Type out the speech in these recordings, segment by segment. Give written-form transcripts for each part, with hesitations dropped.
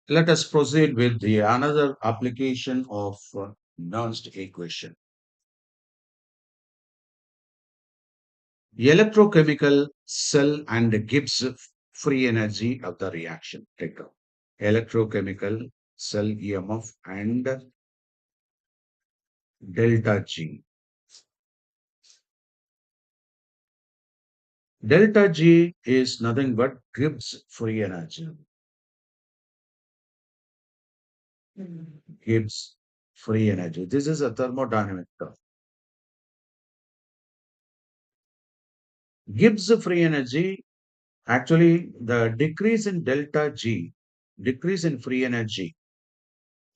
Let us proceed with the another application of Nernst equation. Electrochemical cell and Gibbs free energy of the reaction. Take out. Electrochemical cell EMF and delta G. Delta G is nothing but Gibbs free energy. Gibbs free energy. This is a thermodynamic term. Gibbs free energy, actually the decrease in delta G, decrease in free energy,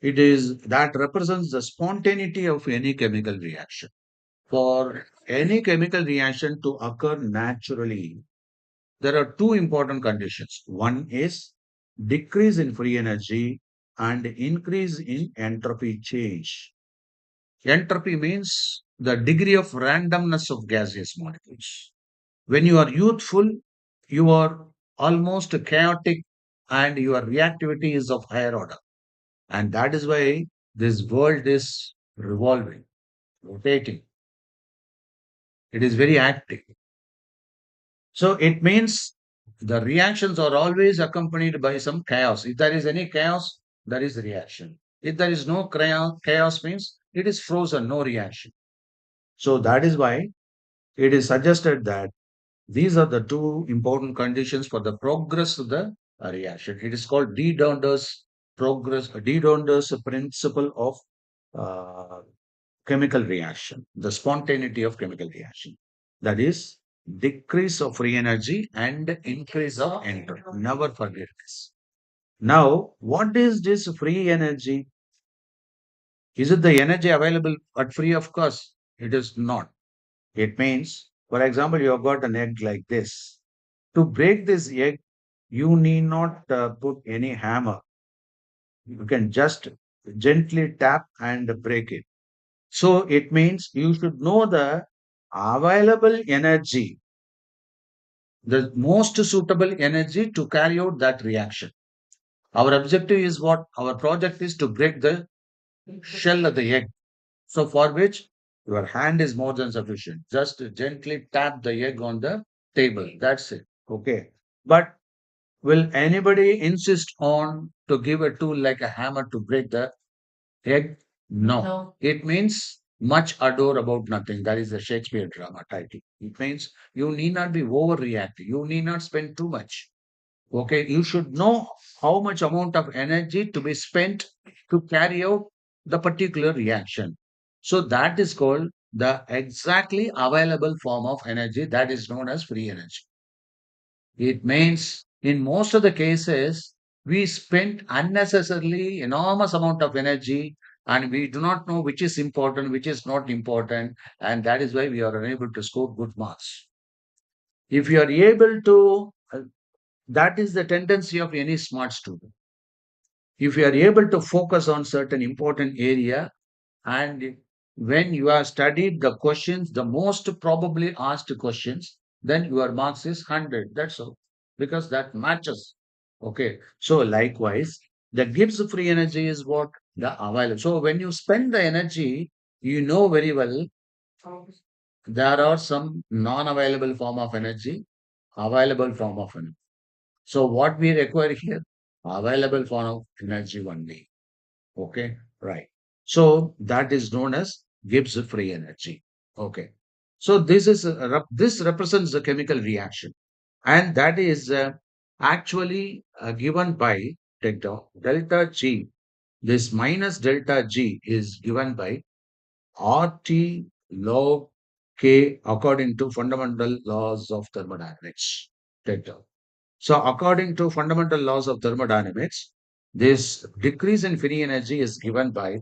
it is that represents the spontaneity of any chemical reaction. For any chemical reaction to occur naturally, there are two important conditions. One is decrease in free energy and increase in entropy change. Entropy means the degree of randomness of gaseous molecules. When you are youthful, you are almost chaotic and your reactivity is of higher order. And that is why this world is revolving, rotating. It is very active. So it means the reactions are always accompanied by some chaos. If there is any chaos, there is reaction. If there is no chaos means it is frozen, no reaction. So that is why it is suggested that these are the two important conditions for the progress of the reaction. It is called de Donder's principle of uh, chemical reaction, the spontaneity of chemical reaction. That is decrease of free energy and increase of entropy. Never forget this. Now, what is this free energy? Is it the energy available at free of cost? It is not. It means, for example, you have got an egg like this. To break this egg, you need not put any hammer. You can just gently tap and break it. So it means you should know the available energy, the most suitable energy to carry out that reaction. Our objective is what? Our project is to break the shell of the egg. So for which your hand is more than sufficient. Just gently tap the egg on the table. That's it. Okay. But will anybody insist on to give a tool like a hammer to break the egg? No. No. It means much ado about nothing. That is the Shakespeare drama title. It means you need not be overreacting. You need not spend too much. Okay. You should know how much amount of energy to be spent to carry out the particular reaction. So that is called the exactly available form of energy that is known as free energy. It means in most of the cases, we spend unnecessarily enormous amount of energy and we do not know which is important, which is not important. And that is why we are unable to score good marks. If you are able to, that is the tendency of any smart student. If you are able to focus on certain important area and when you have studied the questions, the most probably asked questions, then your marks is 100. That's all. Because that matches. Okay. So likewise, the Gibbs free energy is what? The available. So when you spend the energy, you know very well there are some non-available form of energy, available form of energy. So what we require here? Available form of energy only. Okay, right. So that is known as Gibbs free energy. Okay. So this represents the chemical reaction, and that is actually given by delta G. This minus delta G is given by RT log K according to fundamental laws of thermodynamics. Delta. So, according to fundamental laws of thermodynamics, this decrease in free energy is given by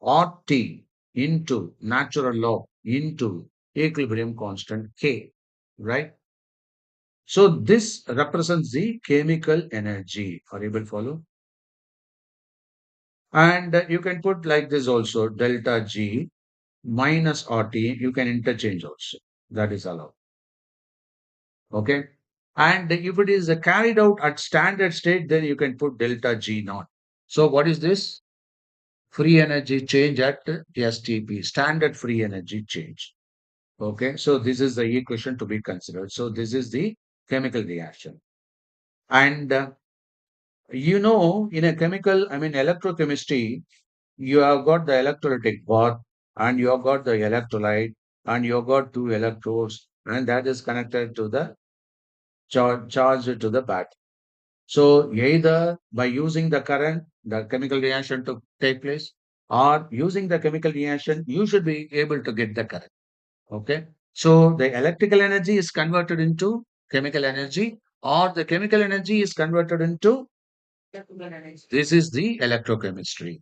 RT into natural law into equilibrium constant K, right? So, this represents the chemical energy. Are you able to follow? And you can put like this also delta G minus RT, you can interchange also. That is allowed. Okay. And if it is carried out at standard state, then you can put delta G naught. So what is this? Free energy change at STP, standard free energy change. Okay, so this is the equation to be considered. So this is the chemical reaction. And in a chemical, I mean, electrochemistry, you have got the electrolytic bath and you have got the electrolyte and you have got two electrodes and that is connected to the charge to the battery. So either by using the current, the chemical reaction to take place, or using the chemical reaction, you should be able to get the current. Okay. So the electrical energy is converted into chemical energy, or the chemical energy is converted into this is the electrochemistry.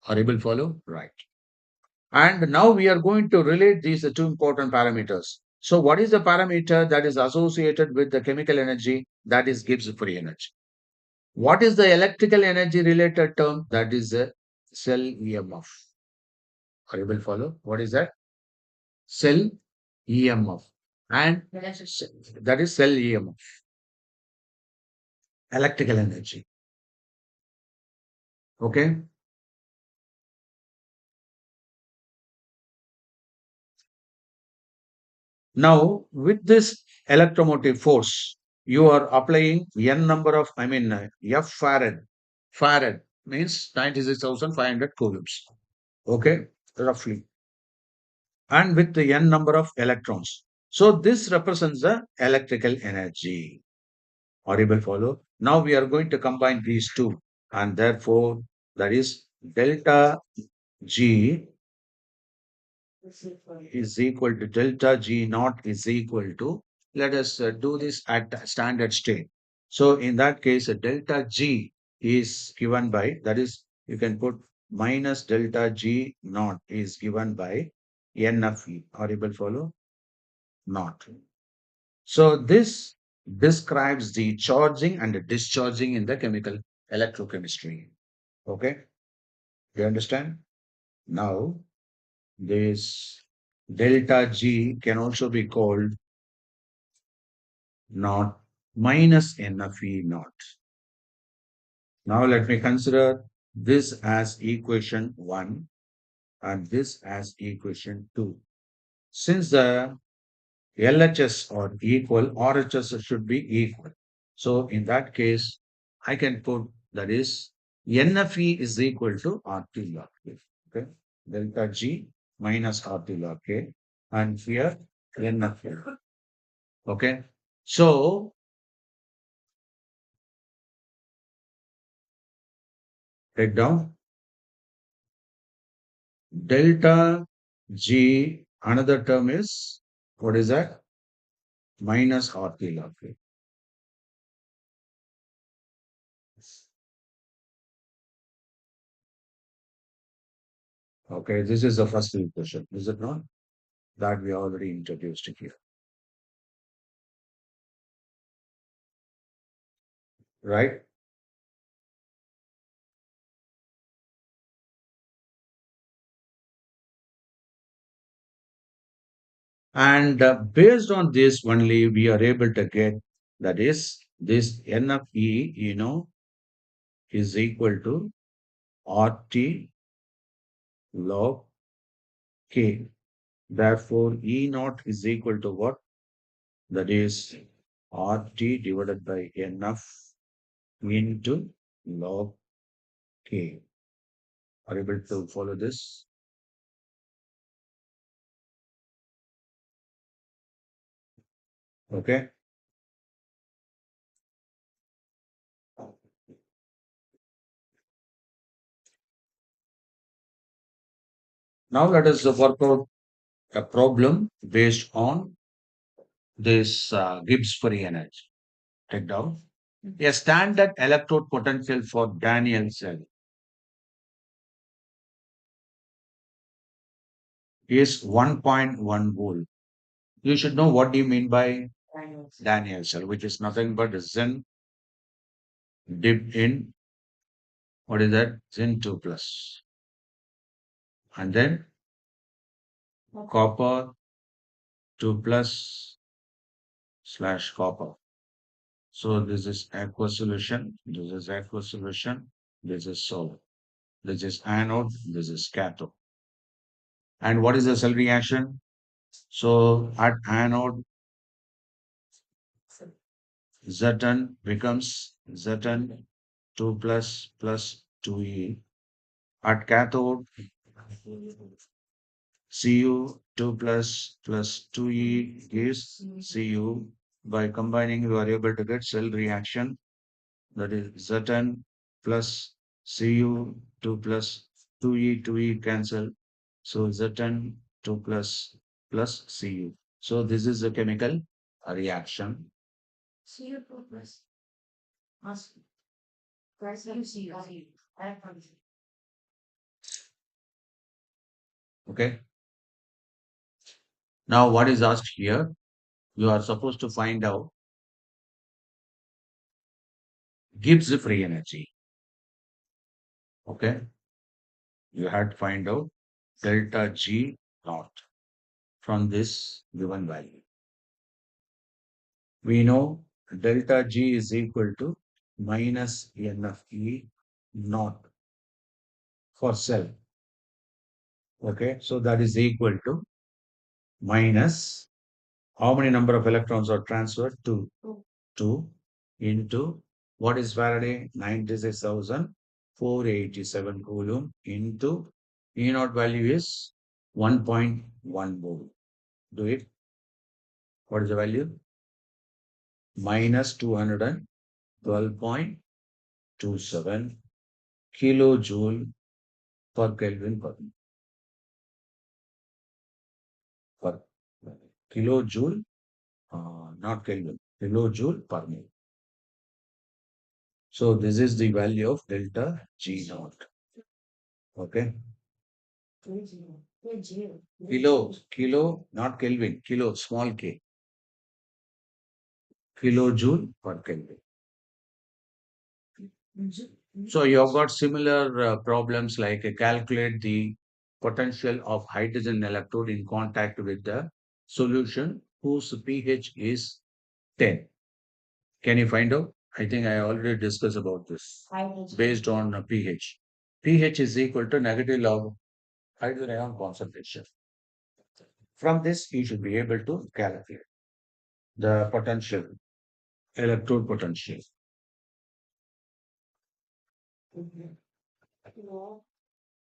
Are you able to follow? Right. And now we are going to relate these two important parameters. So what is the parameter that is associated with the chemical energy that is Gibbs free energy? What is the electrical energy related term? That is a cell EMF. Are you able to follow? What is that? Cell EMF. And that is cell EMF, electrical energy. Okay. Now, with this electromotive force, you are applying n number of, F farad. Farad means 96,500 coulombs. Okay, roughly. And with the n number of electrons. So this represents the electrical energy. Audible follow. Now we are going to combine these two, and therefore that is delta G is equal to delta G naught is equal to, let us do this at standard state. So in that case, delta G is given by, that is, you can put minus delta G naught is given by NFE. Audible follow? Not. So this describes the charging and the discharging in the chemical electrochemistry. Okay, you understand? Now this delta G can also be called naught minus NFE naught. Now let me consider this as equation 1 and this as equation 2. Since the LHS are equal, RHS should be equal. So in that case, I can put that is NFE is equal to RT log K. Okay. Delta G minus RT log K. And here NFE. Okay. So take down delta G. Another term is what is that? Minus RT log K. Okay. This is the first equation, is it not? That we already introduced here. Right? And based on this only, we are able to get that is this NFE, is equal to RT log K. Therefore, E naught is equal to what? That is RT divided by NF into log K. Are you able to follow this? Okay. Now let us work out a problem based on this Gibbs free energy. Take down. A standard electrode potential for Daniel cell is 1.1 volt. You should know what do you mean by Daniel cell, which is nothing but Zen dipped in, what is that? Zen 2 plus. And then copper 2 plus slash copper. So this is aqueous solution. This is aqueous solution. this is solid. This is anode, this is cathode. And what is the cell reaction? So at anode, Zn becomes Zn 2 plus 2e. At cathode, Cu 2 plus 2e gives Cu. By combining, you are able to get cell reaction, that is Zn plus Cu 2 plus 2e cancel. So Zn 2 plus Cu. So this is a chemical reaction. Okay. Now what is asked here? You are supposed to find out Gibbs free energy. Okay. You had to find out delta G naught from this given value. We know delta G is equal to minus NFE naught for cell. Okay. So that is equal to minus how many number of electrons are transferred to 2 into what is Faraday? 96,487 coulomb into E naught value is 1.1 mole. Do it. What is the value? Minus 212.27 kilojoule per Kelvin per kilojoule, not Kelvin, kilojoule per mole. So this is the value of delta G naught. Okay. Kilo, not Kelvin, kilo, small k, kilojoule per Kelvin. So you have got similar problems like calculate the potential of hydrogen electrode in contact with the solution whose pH is 10. Can you find out? I think I already discussed about this based on pH. pH is equal to negative log hydrogen ion concentration. From this, you should be able to calculate the potential, electrode potential.